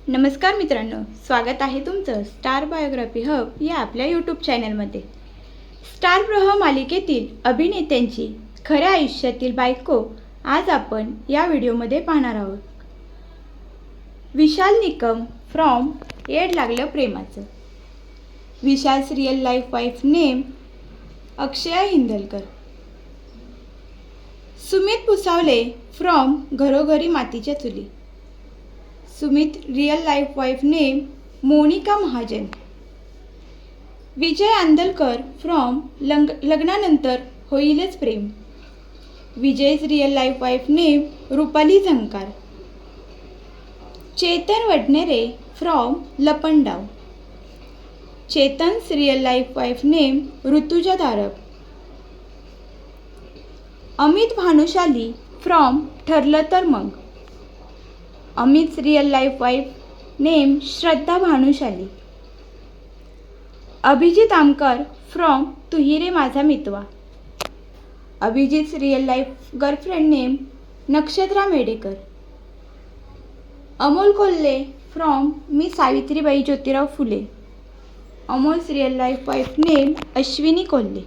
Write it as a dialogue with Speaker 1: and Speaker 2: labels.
Speaker 1: नमस्कार मित्रांनो, स्वागत आहे तुमचं स्टार बायोग्राफी हब या आपल्या यूट्यूब चॅनलमध्ये। स्टार प्रवाह मालिकेतील अभिनेत्यांची खऱ्या आयुष्यातील बायको आज आपण या व्हिडिओमध्ये पाहणार आहोत। विशाल निकम फ्रॉम येड लागलं प्रेमाचं। Vishal's real life wife name Akshaya Hindalkar. Sumit Bhusawale from घरोघरी मातीच्या चुली। Sumit real life wife name Monika Mahajan. Vijay Andalkar from लग्नानंतर होईलच प्रेम। विजय's real life wife name Rupali Zankar. Chetan Vadnere from लपंडाव। चेतन's real life wife name Rutuja Darab. Amit Bhanushali from ठरलं तर मग। अमित's real life wife name Shraddha Bhanushali. Abhijit Amkar from तुही रे माझा मितवा। अभिजित's real life girlfriend name Nakshatra Medekar. Amol Kolhe from मी सावित्रीबाई ज्योतिराव फुले। अमोल's real life wife name Ashwini Kolhe.